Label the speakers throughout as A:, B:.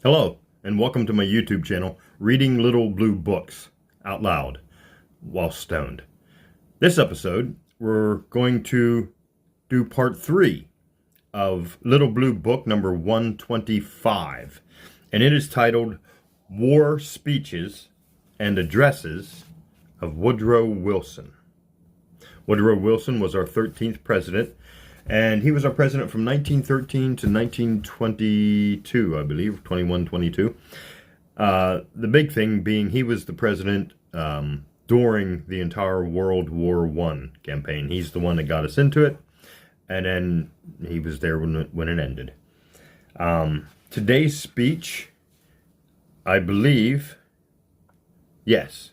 A: Hello, and welcome to my YouTube channel, Reading Little Blue Books Out Loud While Stoned. This episode, we're going to do part 3 of Little Blue Book number 125, and it is titled War Speeches and Addresses of Woodrow Wilson. Woodrow Wilson was our 13th president, and he was our president from 1913 to 1922, I believe, 22. The big thing being he was the president during the entire World War I campaign. He's the one that got us into it, and then he was there when it ended. Today's speech, I believe, yes.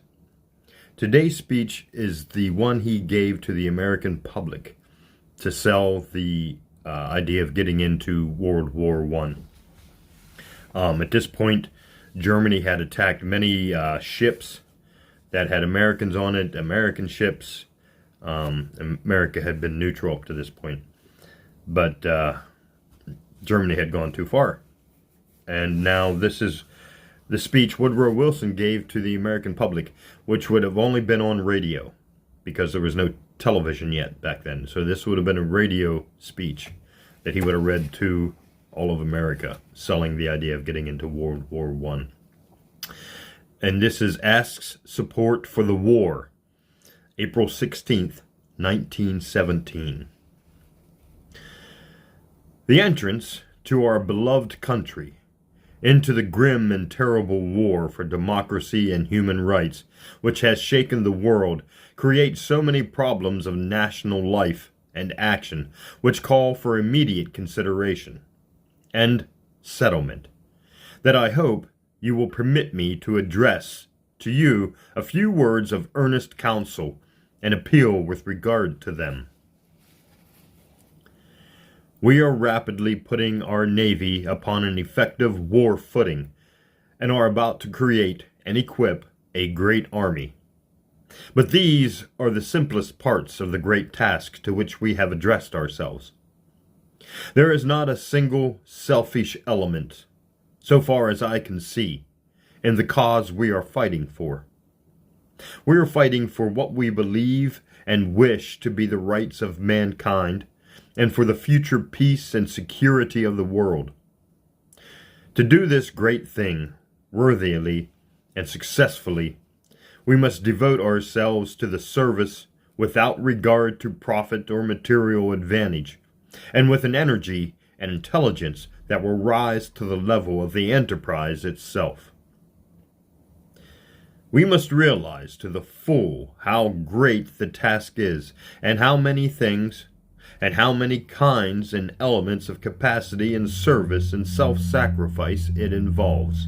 A: Today's speech is the one he gave to the American public to sell the idea of getting into World War I. At this point, Germany had attacked many ships that had Americans on it, American ships. America had been neutral up to this point. But Germany had gone too far. And now this is the speech Woodrow Wilson gave to the American public, which would have only been on radio, because there was no television yet back then. So this would have been a radio speech that he would have read to all of America, selling the idea of getting into World War I. And this is Asks Support for the War, April 16th, 1917. The entrance to our beloved country, into the grim and terrible war for democracy and human rights, which has shaken the world, creates so many problems of national life and action, which call for immediate consideration and settlement, that I hope you will permit me to address to you a few words of earnest counsel and appeal with regard to them. We are rapidly putting our Navy upon an effective war footing, and are about to create and equip a great army. But these are the simplest parts of the great task to which we have addressed ourselves. There is not a single selfish element, so far as I can see, in the cause we are fighting for. We are fighting for what we believe and wish to be the rights of mankind, and for the future peace and security of the world. To do this great thing worthily and successfully, we must devote ourselves to the service without regard to profit or material advantage, and with an energy and intelligence that will rise to the level of the enterprise itself. We must realize to the full how great the task is, and how many things and how many kinds and elements of capacity and service and self-sacrifice it involves.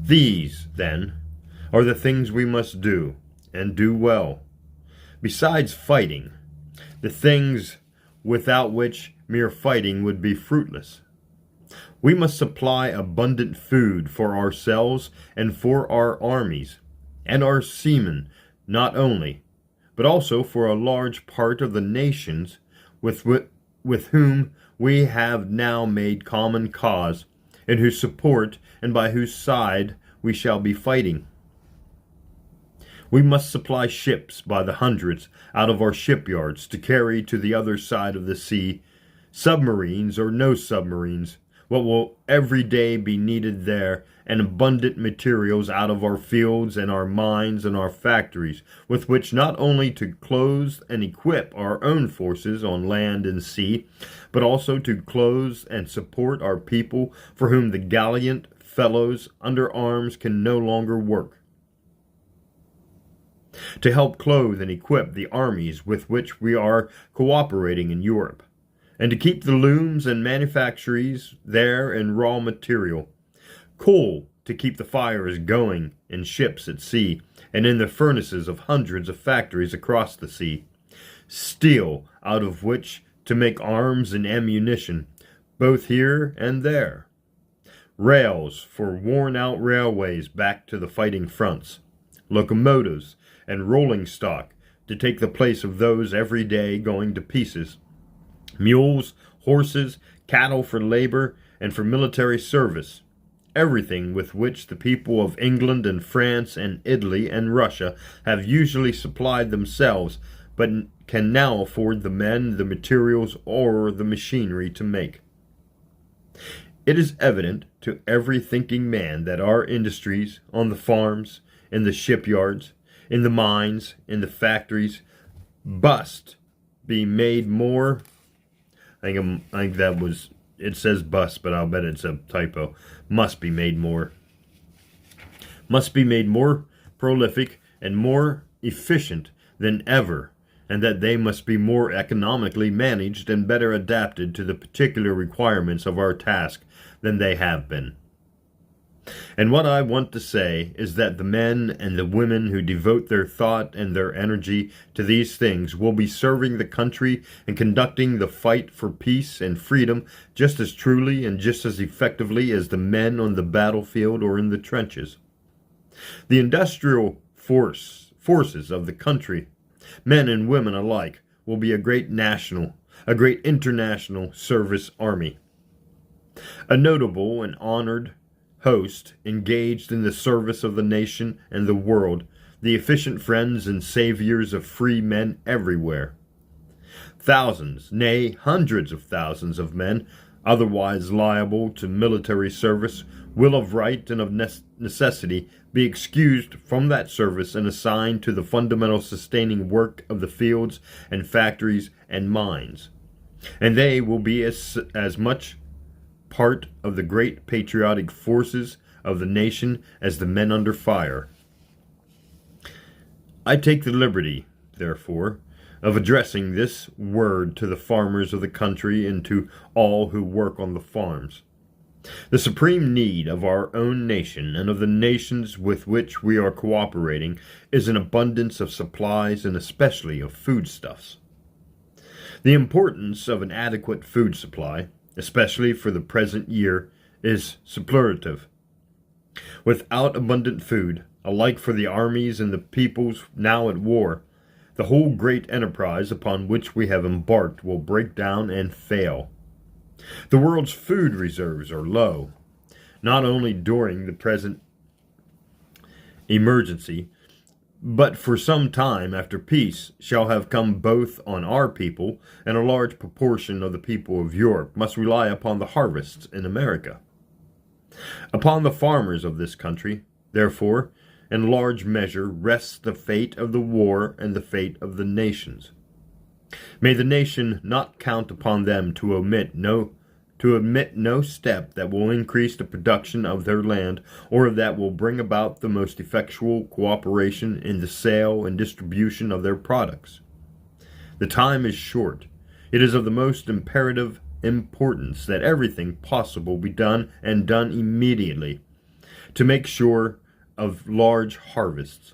A: These, then, are the things we must do, and do well. Besides fighting, the things without which mere fighting would be fruitless. We must supply abundant food for ourselves and for our armies, and our seamen not only, but also for a large part of the nations with whom we have now made common cause, in whose support and by whose side we shall be fighting. We must supply ships by the hundreds out of our shipyards to carry to the other side of the sea, submarines or no submarines, what will every day be needed there, and abundant materials out of our fields and our mines and our factories, with which not only to clothe and equip our own forces on land and sea, but also to clothe and support our people for whom the gallant fellows under arms can no longer work. To help clothe and equip the armies with which we are cooperating in Europe, and to keep the looms and manufactories there in raw material, coal to keep the fires going in ships at sea and in the furnaces of hundreds of factories across the sea, steel out of which to make arms and ammunition, both here and there, rails for worn-out railways back to the fighting fronts, locomotives and rolling stock to take the place of those every day going to pieces, mules, horses, cattle for labor, and for military service, everything with which the people of England and France and Italy and Russia have usually supplied themselves, but can now afford the men, the materials, or the machinery to make. It is evident to every thinking man that our industries on the farms, in the shipyards, in the mines, in the factories, must be made more. I think that was, it says bust, but I'll bet it's a typo. Must be made more prolific and more efficient than ever, and that they must be more economically managed and better adapted to the particular requirements of our task than they have been. And what I want to say is that the men and the women who devote their thought and their energy to these things will be serving the country and conducting the fight for peace and freedom just as truly and just as effectively as the men on the battlefield or in the trenches. The industrial forces of the country, men and women alike, will be a great international service army. A notable and honored host engaged in the service of the nation and the world, the efficient friends and saviors of free men everywhere. Thousands, nay, hundreds of thousands of men, otherwise liable to military service, will of right and of necessity be excused from that service and assigned to the fundamental sustaining work of the fields and factories and mines. And they will be as much part of the great patriotic forces of the nation as the men under fire. I take the liberty, therefore, of addressing this word to the farmers of the country and to all who work on the farms. The supreme need of our own nation and of the nations with which we are cooperating is an abundance of supplies and especially of foodstuffs. The importance of an adequate food supply, especially for the present year, is superlative. Without abundant food, alike for the armies and the peoples now at war, the whole great enterprise upon which we have embarked will break down and fail. The world's food reserves are low, not only during the present emergency, but for some time after peace shall have come both on our people and a large proportion of the people of Europe must rely upon the harvests in America. Upon the farmers of this country, therefore, in large measure rests the fate of the war and the fate of the nations. May the nation not count upon them to omit no step that will increase the production of their land, or that will bring about the most effectual cooperation in the sale and distribution of their products. The time is short. It is of the most imperative importance that everything possible be done, and done immediately, to make sure of large harvests.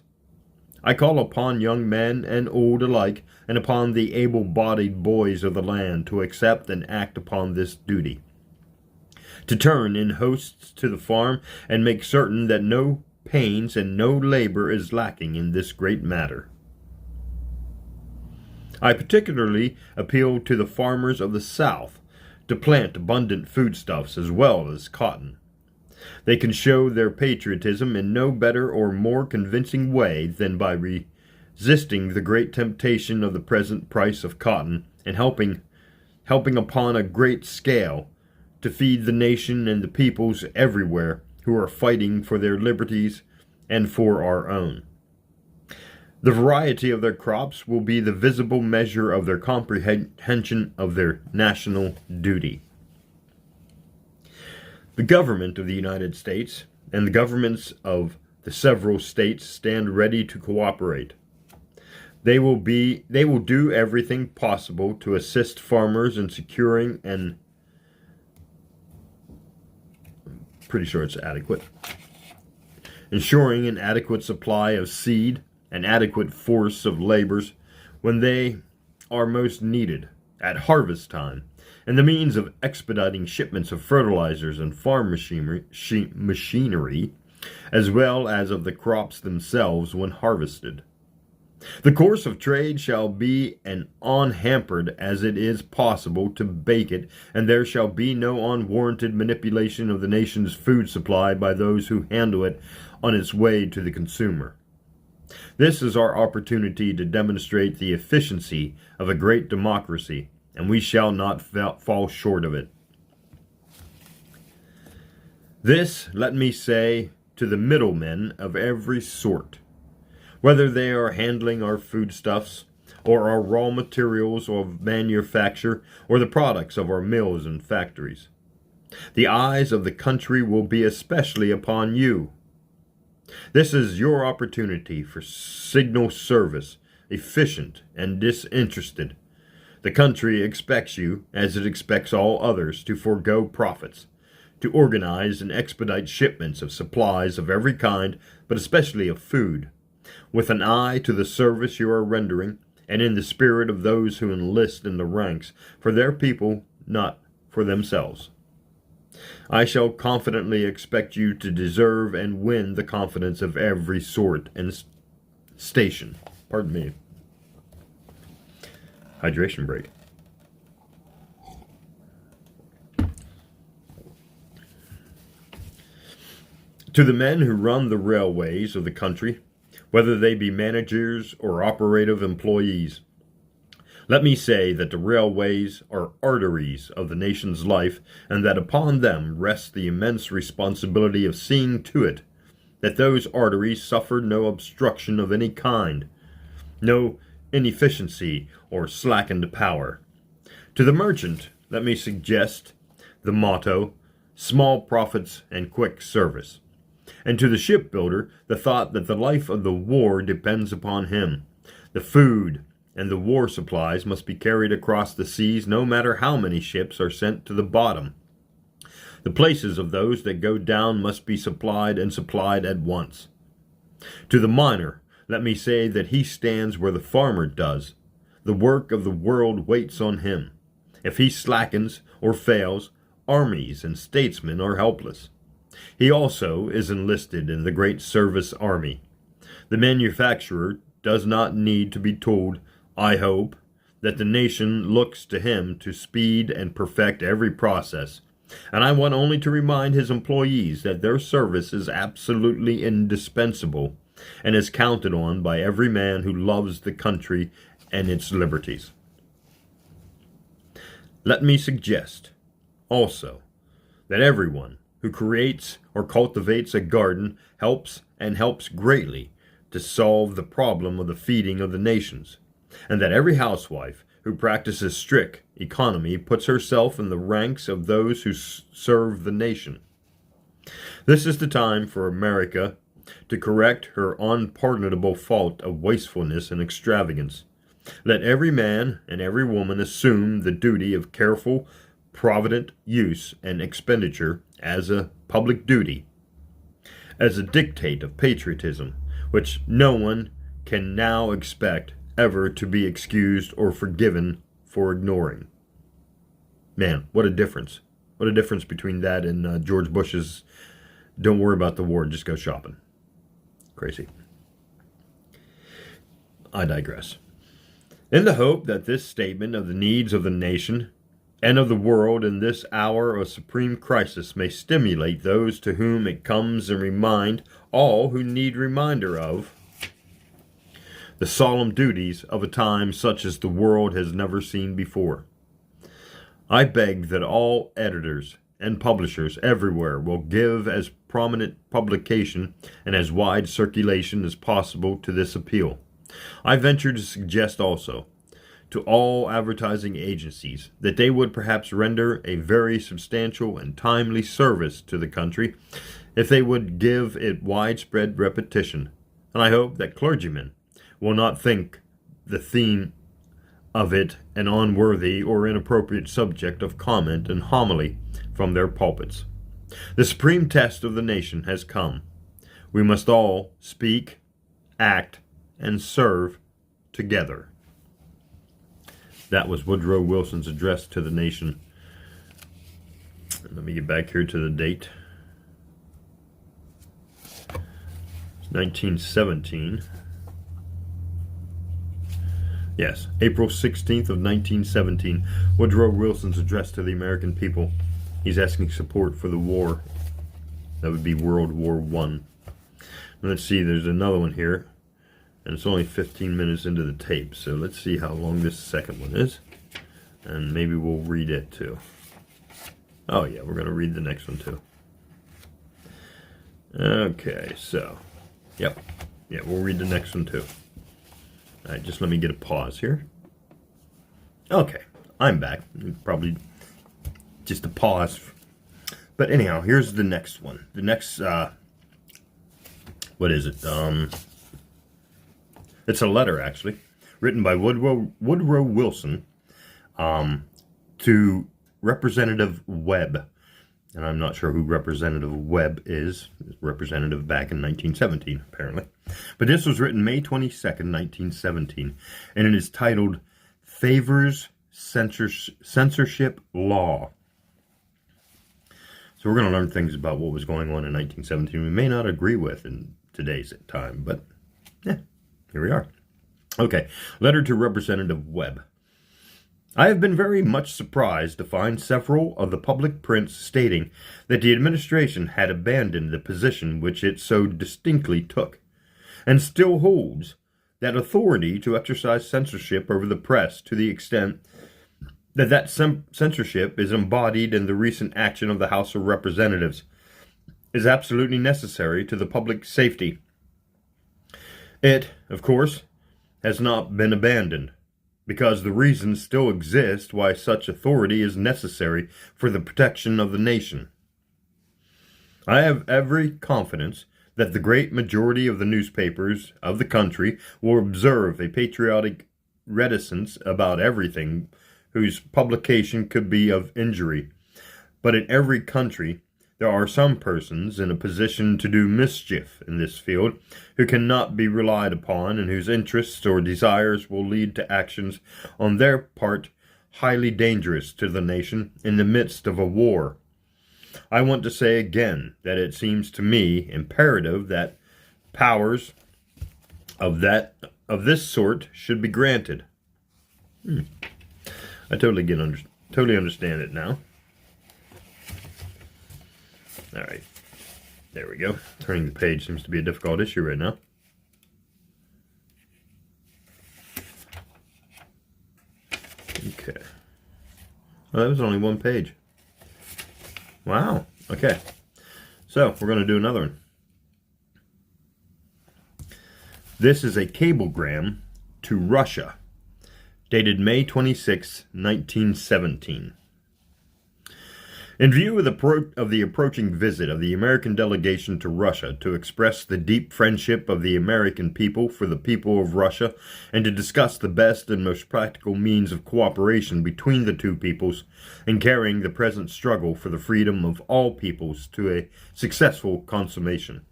A: I call upon young men and old alike, and upon the able-bodied boys of the land to accept and act upon this duty, to turn in hosts to the farm and make certain that no pains and no labor is lacking in this great matter. I particularly appeal to the farmers of the South to plant abundant foodstuffs as well as cotton. They can show their patriotism in no better or more convincing way than by resisting the great temptation of the present price of cotton and helping upon a great scale to feed the nation and the peoples everywhere who are fighting for their liberties and for our own. The variety of their crops will be the visible measure of their comprehension of their national duty. The government of the United States and the governments of the several states stand ready to cooperate. They will do everything possible to assist farmers in securing an ensuring an adequate supply of seed, an adequate force of laborers when they are most needed at harvest time, and the means of expediting shipments of fertilizers and farm machinery, as well as of the crops themselves when harvested. The course of trade shall be an unhampered as it is possible to bake it, and there shall be no unwarranted manipulation of the nation's food supply by those who handle it on its way to the consumer. This is our opportunity to demonstrate the efficiency of a great democracy, and we shall not fall short of it. This, let me say, to the middlemen of every sort, whether they are handling our foodstuffs, or our raw materials of manufacture, or the products of our mills and factories. The eyes of the country will be especially upon you. This is your opportunity for signal service, efficient and disinterested. The country expects you, as it expects all others, to forego profits, to organize and expedite shipments of supplies of every kind, but especially of food, with an eye to the service you are rendering, and in the spirit of those who enlist in the ranks for their people, not for themselves. I shall confidently expect you to deserve and win the confidence of every sort and station. Pardon me. Hydration break. To the men who run the railways of the country, whether they be managers or operative employees, let me say that the railways are arteries of the nation's life, and that upon them rests the immense responsibility of seeing to it that those arteries suffer no obstruction of any kind, no inefficiency or slackened power. To the merchant, let me suggest the motto, small profits and quick service. And to the shipbuilder, the thought that the life of the war depends upon him. The food and the war supplies must be carried across the seas, no matter how many ships are sent to the bottom. The places of those that go down must be supplied, and supplied at once. To the miner, let me say that he stands where the farmer does. The work of the world waits on him. If he slackens or fails, armies and statesmen are helpless. He also is enlisted in the great service army. The manufacturer does not need to be told, I hope, that the nation looks to him to speed and perfect every process, and I want only to remind his employees that their service is absolutely indispensable and is counted on by every man who loves the country and its liberties. Let me suggest, also, that everyone who creates or cultivates a garden helps greatly to solve the problem of the feeding of the nations, and that every housewife who practices strict economy puts herself in the ranks of those who serve the nation. This is the time for America to correct her unpardonable fault of wastefulness and extravagance. Let every man and every woman assume the duty of careful, provident use and expenditure as a public duty, as a dictate of patriotism, which no one can now expect ever to be excused or forgiven for ignoring. Man, what a difference. What a difference between that and George Bush's don't worry about the war, just go shopping. Crazy. I digress. In the hope that this statement of the needs of the nation and of the world in this hour of supreme crisis may stimulate those to whom it comes and remind all who need reminder of the solemn duties of a time such as the world has never seen before. I beg that all editors and publishers everywhere will give as prominent publication and as wide circulation as possible to this appeal. I venture to suggest also to all advertising agencies that they would perhaps render a very substantial and timely service to the country if they would give it widespread repetition, and I hope that clergymen will not think the theme of it an unworthy or inappropriate subject of comment and homily from their pulpits. The supreme test of the nation has come. We must all speak, act, and serve together. That was Woodrow Wilson's address to the nation. Let me get back here to the date. It's 1917. Yes, April 16th of 1917, Woodrow Wilson's address to the American people. He's asking support for the war. That would be World War One. Let's see, there's another one here, and it's only 15 minutes into the tape, so let's see how long this second one is, and maybe we'll read it too. Oh yeah, we're going to read the next one too. Okay, so, yeah, we'll read the next one too. All right, just let me get a pause here. Okay, I'm back. Probably just a pause. But anyhow, here's the next one. The next, what is it? It's a letter, actually, written by Woodrow Wilson to Representative Webb. And I'm not sure who Representative Webb is. Representative back in 1917, apparently. But this was written May 22nd, 1917. And it is titled, Favors Censorship Law. So we're going to learn things about what was going on in 1917 we may not agree with in today's time. But, yeah, here we are. Okay, letter to Representative Webb. I have been very much surprised to find several of the public prints stating that the administration had abandoned the position which it so distinctly took, and still holds that authority to exercise censorship over the press to the extent that censorship is embodied in the recent action of the House of Representatives is absolutely necessary to the public safety. It, of course, has not been abandoned, because the reasons still exist why such authority is necessary for the protection of the nation. I have every confidence that the great majority of the newspapers of the country will observe a patriotic reticence about everything whose publication could be of injury. But in every country, there are some persons in a position to do mischief in this field who cannot be relied upon and whose interests or desires will lead to actions on their part highly dangerous to the nation in the midst of a war. I want to say again that it seems to me imperative that powers of this sort should be granted. I totally understand it now. All right, there we go. Turning the page seems to be a difficult issue right now. Okay. Well, that was only one page. Wow. Okay. So, we're going to do another one. This is a cablegram to Russia, dated May 26, 1917. In view of the approaching visit of the American delegation to Russia to express the deep friendship of the American people for the people of Russia and to discuss the best and most practical means of cooperation between the two peoples in carrying the present struggle for the freedom of all peoples to a successful consummation,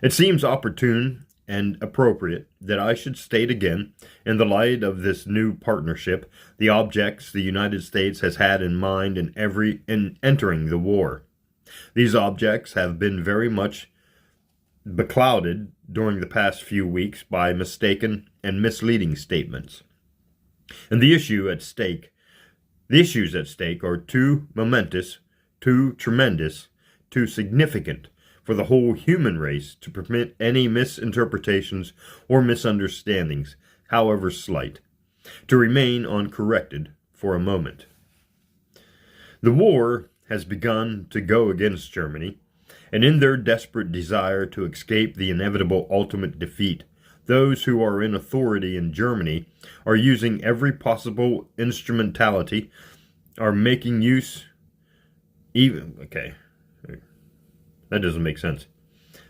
A: it seems opportune and appropriate that I should state again, in the light of this new partnership, the objects the United States has had in mind in entering the war. These objects have been very much beclouded during the past few weeks by mistaken and misleading statements. And the issues at stake are too momentous, too tremendous, too significant for the whole human race to permit any misinterpretations or misunderstandings, however slight, to remain uncorrected for a moment. The war has begun to go against Germany, and in their desperate desire to escape the inevitable ultimate defeat, those who are in authority in Germany are using every possible instrumentality, are making use that doesn't make sense.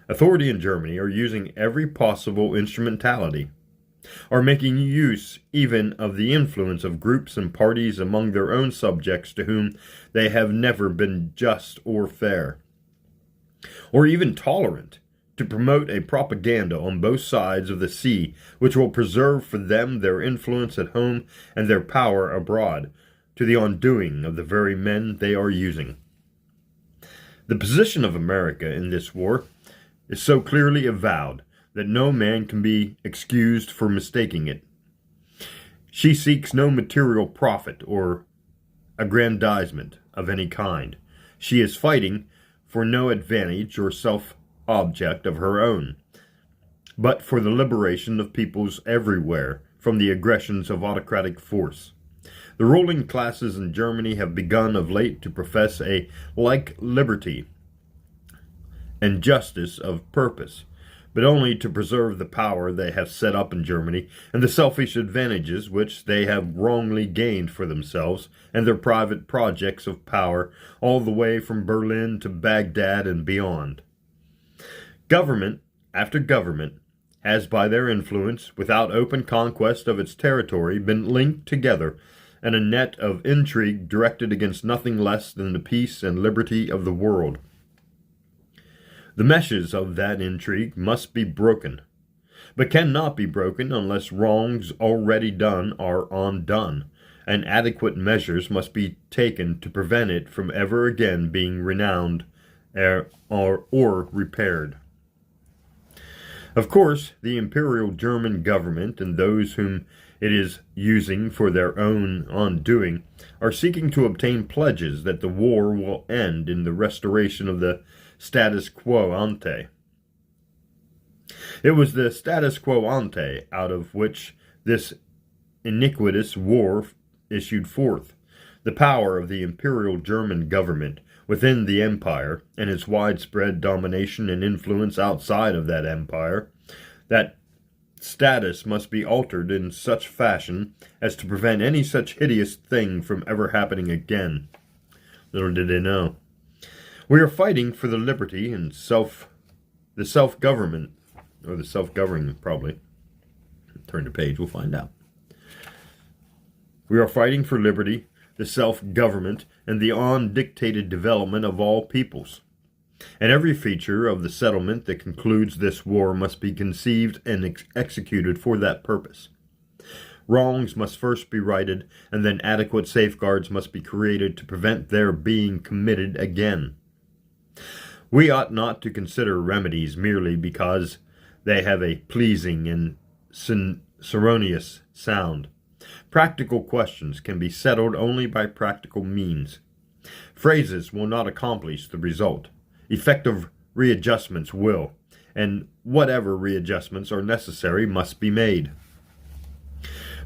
A: Authority in Germany are using every possible instrumentality, are making use even of the influence of groups and parties among their own subjects to whom they have never been just or fair, or even tolerant, to promote a propaganda on both sides of the sea which will preserve for them their influence at home and their power abroad, to the undoing of the very men they are using. The position of America in this war is so clearly avowed that no man can be excused for mistaking it. She seeks no material profit or aggrandizement of any kind. She is fighting for no advantage or self-object of her own, but for the liberation of peoples everywhere from the aggressions of autocratic force. The ruling classes in Germany have begun of late to profess a like liberty and justice of purpose, but only to preserve the power they have set up in Germany and the selfish advantages which they have wrongly gained for themselves and their private projects of power all the way from Berlin to Baghdad and beyond. Government after government has by their influence, without open conquest of its territory, been linked together in a net of intrigue directed against nothing less than the peace and liberty of the world. The meshes of that intrigue must be broken, but cannot be broken unless wrongs already done are undone, and adequate measures must be taken to prevent it from ever again being renewed or repaired. Of course, the Imperial German government and those whom it is using for their own undoing are seeking to obtain pledges that the war will end in the restoration of the status quo ante. It was the status quo ante out of which this iniquitous war issued forth. The power of the Imperial German government within the empire and its widespread domination and influence outside of that empire, that status must be altered in such fashion as to prevent any such hideous thing from ever happening again. Little did they know. We are fighting for the liberty and the self-government, or the self-governing probably. Turn the page, we'll find out. We are fighting for liberty, the self-government, and the undictated development of all peoples. And every feature of the settlement that concludes this war must be conceived and executed for that purpose. Wrongs must first be righted, and then adequate safeguards must be created to prevent their being committed again. We ought not to consider remedies merely because they have a pleasing and sonorous sound. Practical questions can be settled only by practical means. Phrases will not accomplish the result. Effective readjustments will, and whatever readjustments are necessary must be made.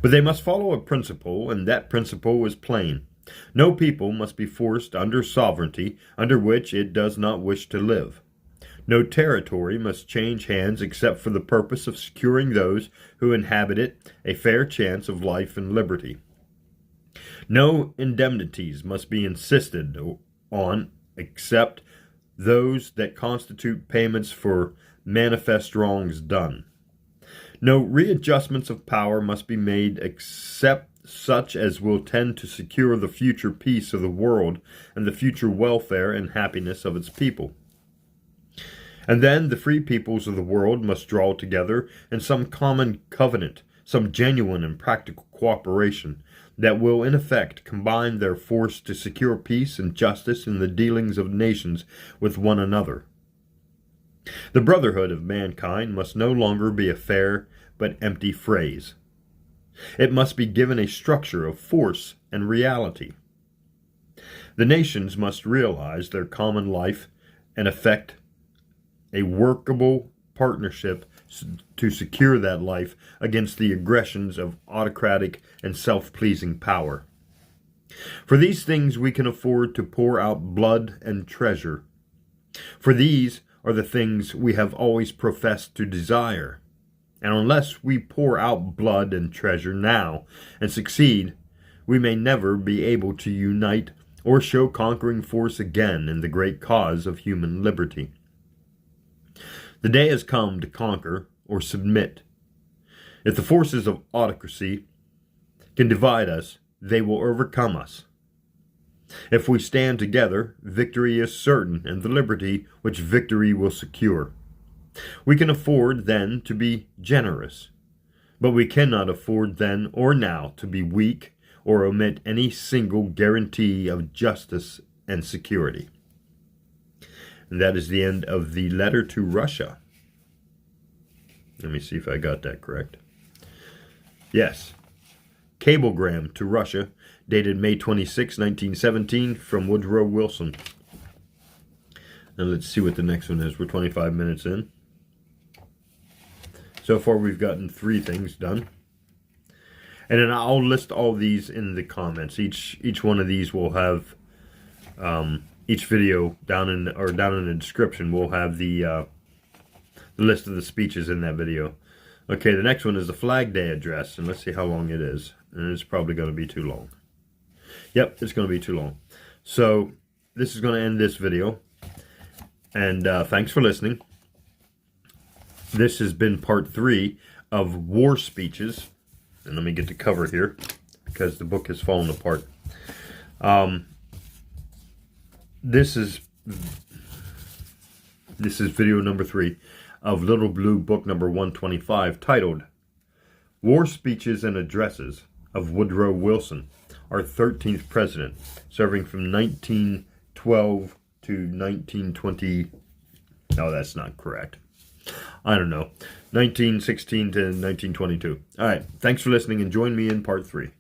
A: But they must follow a principle, and that principle is plain. No people must be forced under sovereignty under which it does not wish to live. No territory must change hands except for the purpose of securing those who inhabit it a fair chance of life and liberty. No indemnities must be insisted on except those that constitute payments for manifest wrongs done. No readjustments of power must be made except such as will tend to secure the future peace of the world and the future welfare and happiness of its people. And then the free peoples of the world must draw together in some common covenant, some genuine and practical cooperation that will in effect combine their force to secure peace and justice in the dealings of nations with one another. The brotherhood of mankind must no longer be a fair but empty phrase. It must be given a structure of force and reality. The nations must realize their common life and effect a workable partnership to secure that life against the aggressions of autocratic and self-pleasing power. For these things we can afford to pour out blood and treasure. For these are the things we have always professed to desire. And unless we pour out blood and treasure now and succeed, we may never be able to unite or show conquering force again in the great cause of human liberty. The day has come to conquer or submit. If the forces of autocracy can divide us, they will overcome us. If we stand together, victory is certain, and the liberty which victory will secure. We can afford then to be generous, but we cannot afford then or now to be weak or omit any single guarantee of justice and security. And that is the end of the letter to Russia. Let me see if I got that correct. Yes. Cablegram to Russia, dated May 26, 1917, from Woodrow Wilson. Now let's see what the next one is. We're 25 minutes in. So far we've gotten 3 things done. And then I'll list all these in the comments. Each one of these will have each video down in the description will have the list of the speeches in that video. Okay, the next one is the Flag Day address, and let's see how long it is. And it's probably going to be too long. Yep, it's going to be too long. So this is going to end this video. And thanks for listening. This has been part 3 of war speeches. And let me get the cover here, because the book has fallen apart. This is video number 3 of Little Blue Book number 125, titled War Speeches and Addresses of Woodrow Wilson, our 13th president, serving from 1912 to 1920. No, that's not correct. I don't know. 1916 to 1922. All right. Thanks for listening, and join me in part 3.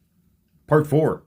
A: Part 4.